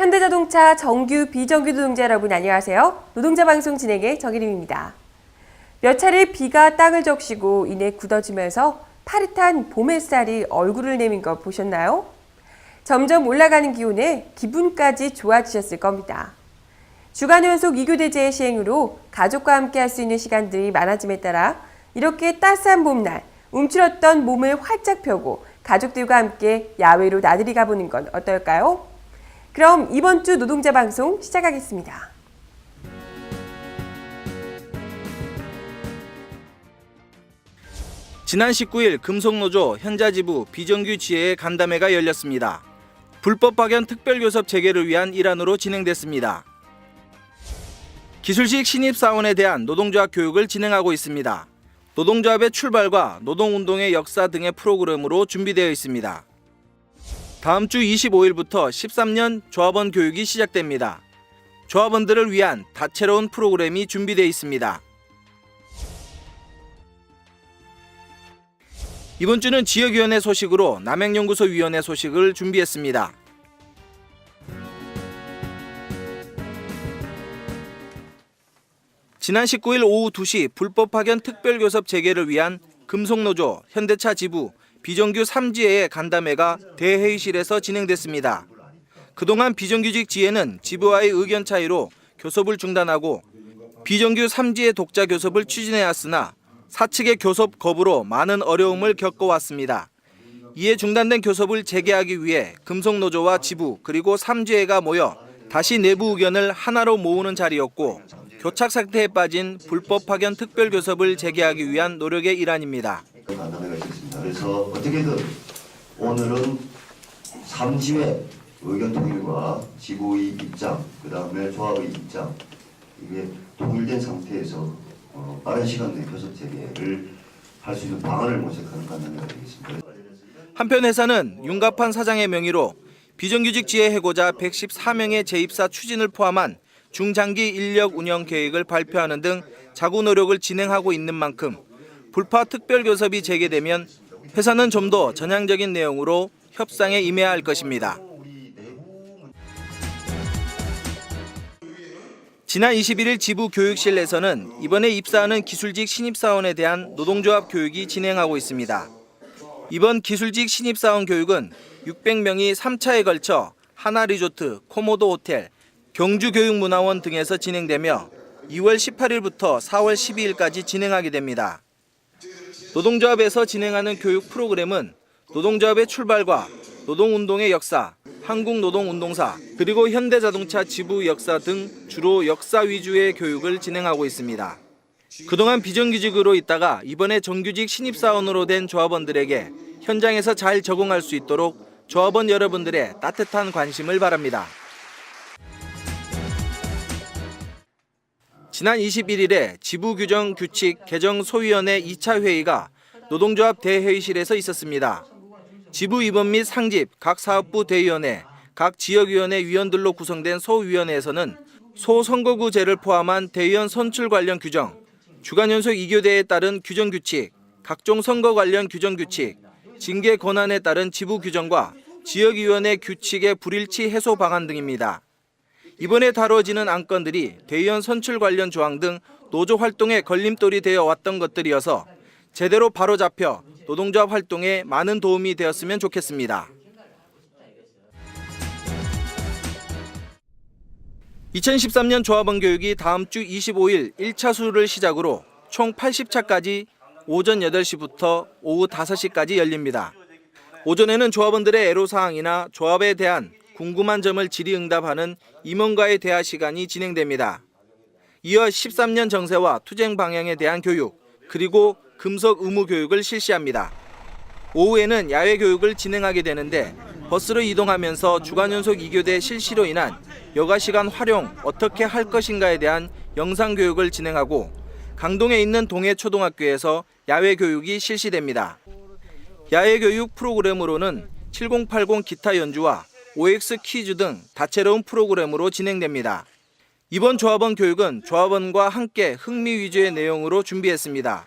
현대자동차 정규, 비정규 노동자 여러분 안녕하세요. 노동자 방송 진행의 정일임입니다. 몇 차례 비가 땅을 적시고 이내 굳어지면서 파릇한 봄 햇살이 얼굴을 내민 거 보셨나요? 점점 올라가는 기온에 기분까지 좋아지셨을 겁니다. 주간 연속 2교 대제의 시행으로 가족과 함께 할 수 있는 시간들이 많아짐에 따라 이렇게 따스한 봄날 움츠렀던 몸을 활짝 펴고 가족들과 함께 야외로 나들이 가보는 건 어떨까요? 그럼 이번 주 노동자 방송 시작하겠습니다. 지난 19일 금속노조 현자지부 비정규 지회의 간담회가 열렸습니다. 불법 파견 특별교섭 재개를 위한 일환으로 진행됐습니다. 기술직 신입사원에 대한 노동조합 교육을 진행하고 있습니다. 노동조합의 출발과 노동운동의 역사 등의 프로그램으로 준비되어 있습니다. 다음 주 25일부터 13년 조합원 교육이 시작됩니다. 조합원들을 위한 다채로운 프로그램이 준비되어 있습니다. 이번 주는 지역위원회 소식으로 남양연구소 위원회 소식을 준비했습니다. 지난 19일 오후 2시 불법 파견 특별교섭 재개를 위한 금속노조 현대차 지부 비정규 3지회의 간담회가 대회의실에서 진행됐습니다. 그동안 비정규직 지회는 지부와의 의견 차이로 교섭을 중단하고 비정규 3지회 독자 교섭을 추진해왔으나 사측의 교섭 거부로 많은 어려움을 겪어왔습니다. 이에 중단된 교섭을 재개하기 위해 금속노조와 지부 그리고 3지회가 모여 다시 내부 의견을 하나로 모으는 자리였고 교착 상태에 빠진 불법 파견 특별교섭을 재개하기 위한 노력의 일환입니다. 간담회가 있었습니다. 그래서 어떻게든 오늘은 3지회 의견 통일과 지부의 입장, 그 다음에 조합의 입장 이게 통일된 상태에서 빠른 시간 내에 교섭 재개를 할 수 있는 방안을 모색하는 간담회가 되겠습니다. 한편 회사는 윤갑한 사장의 명의로 비정규직 지회 해고자 114명의 재입사 추진을 포함한 중장기 인력 운영 계획을 발표하는 등 자구 노력을 진행하고 있는 만큼 불파 특별교섭이 재개되면 회사는 좀 더 전향적인 내용으로 협상에 임해야 할 것입니다. 지난 21일 지부 교육실에서는 이번에 입사하는 기술직 신입사원에 대한 노동조합 교육이 진행하고 있습니다. 이번 기술직 신입사원 교육은 600명이 3차에 걸쳐 하나리조트, 코모도 호텔, 경주교육문화원 등에서 진행되며 2월 18일부터 4월 12일까지 진행하게 됩니다. 노동조합에서 진행하는 교육 프로그램은 노동조합의 출발과 노동운동의 역사, 한국노동운동사, 그리고 현대자동차 지부 역사 등 주로 역사 위주의 교육을 진행하고 있습니다. 그동안 비정규직으로 있다가 이번에 정규직 신입사원으로 된 조합원들에게 현장에서 잘 적응할 수 있도록 조합원 여러분들의 따뜻한 관심을 바랍니다. 지난 21일에 지부규정 규칙 개정 소위원회 2차 회의가 노동조합 대회의실에서 있었습니다. 지부 입원 및 상집 각 사업부 대위원회, 각 지역위원회 위원들로 구성된 소위원회에서는 소선거구제를 포함한 대의원 선출 관련 규정, 주간 연속 2교대에 따른 규정 규칙, 각종 선거 관련 규정 규칙, 징계 권한에 따른 지부 규정과 지역위원회 규칙의 불일치 해소 방안 등입니다. 이번에 다뤄지는 안건들이 대의원 선출 관련 조항 등 노조 활동에 걸림돌이 되어 왔던 것들이어서 제대로 바로잡혀 노동조합 활동에 많은 도움이 되었으면 좋겠습니다. 2013년 조합원 교육이 다음 주 25일 1차 수를 시작으로 총 80차까지 오전 8시부터 오후 5시까지 열립니다. 오전에는 조합원들의 애로사항이나 조합에 대한 궁금한 점을 질의응답하는 임원과의 대화 시간이 진행됩니다. 이어 13년 정세와 투쟁 방향에 대한 교육, 그리고 금속 의무 교육을 실시합니다. 오후에는 야외 교육을 진행하게 되는데 버스로 이동하면서 주간 연속 2교대 실시로 인한 여가 시간 활용 어떻게 할 것인가에 대한 영상 교육을 진행하고 강동에 있는 동해초등학교에서 야외 교육이 실시됩니다. 야외 교육 프로그램으로는 7080 기타 연주와 OX 퀴즈 등 다채로운 프로그램으로 진행됩니다. 이번 조합원 교육은 조합원과 함께 흥미 위주의 내용으로 준비했습니다.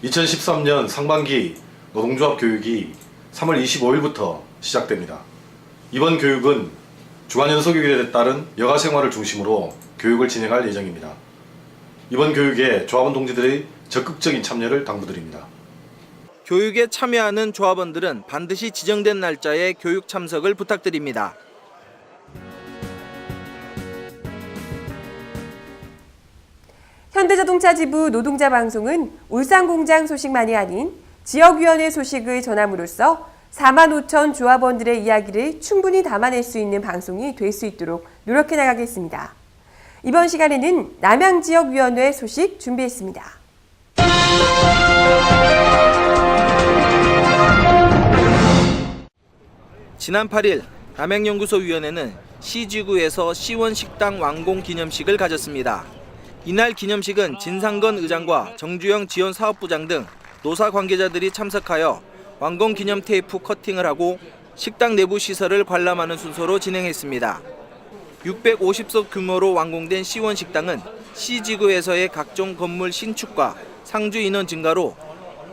2013년 상반기 노동조합 교육이 3월 25일부터 시작됩니다. 이번 교육은 주간 연소교육에 따른 여가 생활을 중심으로 교육을 진행할 예정입니다. 이번 교육에 조합원 동지들의 적극적인 참여를 당부드립니다. 교육에 참여하는 조합원들은 반드시 지정된 날짜에 교육 참석을 부탁드립니다. 현대자동차 지부 노동자 방송은 울산공장 소식만이 아닌 지역위원회 소식을 전함으로써 4만 5천 조합원들의 이야기를 충분히 담아낼 수 있는 방송이 될 수 있도록 노력해 나가겠습니다. 이번 시간에는 남양지역위원회 소식 준비했습니다. 지난 8일 남양연구소위원회는 시지구에서 시원식당 완공 기념식을 가졌습니다. 이날 기념식은 진상건 의장과 정주영 지원사업부장 등 노사 관계자들이 참석하여 완공 기념 테이프 커팅을 하고 식당 내부 시설을 관람하는 순서로 진행했습니다. 650석 규모로 완공된 시원식당은 C지구에서의 각종 건물 신축과 상주 인원 증가로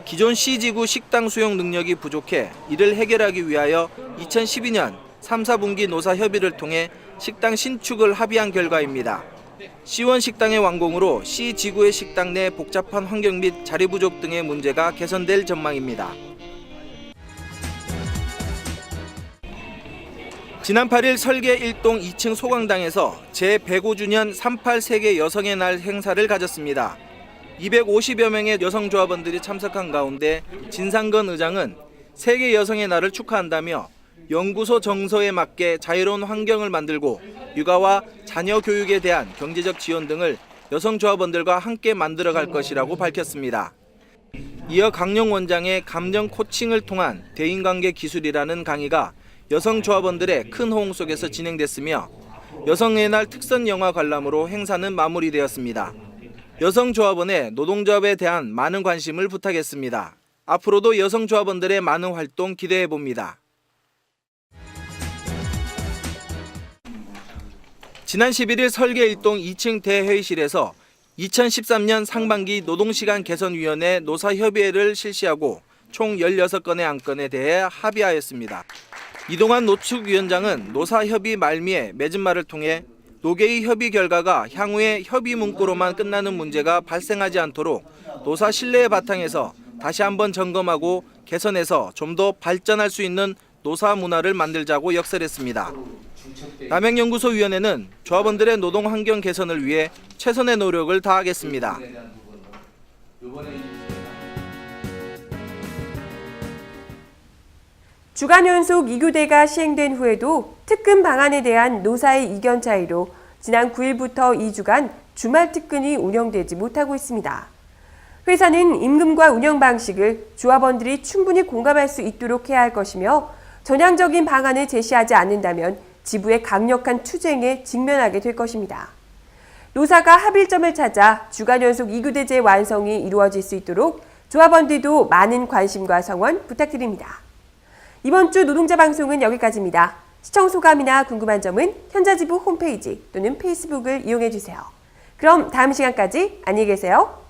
기존 C지구 식당 수용 능력이 부족해 이를 해결하기 위하여 2012년 3, 4분기 노사 협의를 통해 식당 신축을 합의한 결과입니다. 시원식당의 완공으로 C지구의 식당 내 복잡한 환경 및 자리 부족 등의 문제가 개선될 전망입니다. 지난 8일 설계 1동 2층 소강당에서 제105주년 38 세계 여성의 날 행사를 가졌습니다. 250여 명의 여성 조합원들이 참석한 가운데 진상건 의장은 세계 여성의 날을 축하한다며 연구소 정서에 맞게 자유로운 환경을 만들고 육아와 자녀 교육에 대한 경제적 지원 등을 여성 조합원들과 함께 만들어갈 것이라고 밝혔습니다. 이어 강용 원장의 감정 코칭을 통한 대인관계 기술이라는 강의가 여성 조합원들의 큰 호응 속에서 진행됐으며 여성의 날 특선 영화 관람으로 행사는 마무리되었습니다. 여성 조합원의 노동조합에 대한 많은 관심을 부탁했습니다. 앞으로도 여성 조합원들의 많은 활동 기대해 봅니다. 지난 11일 설계 1동 2층 대회의실에서 2013년 상반기 노동시간 개선위원회 노사협의회를 실시하고 총 16건의 안건에 대해 합의하였습니다. 이동환 노축위원장은 노사협의 말미에 맺은 말을 통해 노계의 협의 결과가 향후에 협의 문구로만 끝나는 문제가 발생하지 않도록 노사 신뢰의 바탕에서 다시 한번 점검하고 개선해서 좀 더 발전할 수 있는 노사 문화를 만들자고 역설했습니다. 남양연구소위원회는 조합원들의 노동 환경 개선을 위해 최선의 노력을 다하겠습니다. 주간 연속 2교대가 시행된 후에도 특근 방안에 대한 노사의 이견 차이로 지난 9일부터 2주간 주말 특근이 운영되지 못하고 있습니다. 회사는 임금과 운영 방식을 조합원들이 충분히 공감할 수 있도록 해야 할 것이며 전향적인 방안을 제시하지 않는다면 지부의 강력한 투쟁에 직면하게 될 것입니다. 노사가 합의점을 찾아 주간 연속 2교대제 완성이 이루어질 수 있도록 조합원들도 많은 관심과 성원 부탁드립니다. 이번 주 노동자 방송은 여기까지입니다. 시청 소감이나 궁금한 점은 현자지부 홈페이지 또는 페이스북을 이용해 주세요. 그럼 다음 시간까지 안녕히 계세요.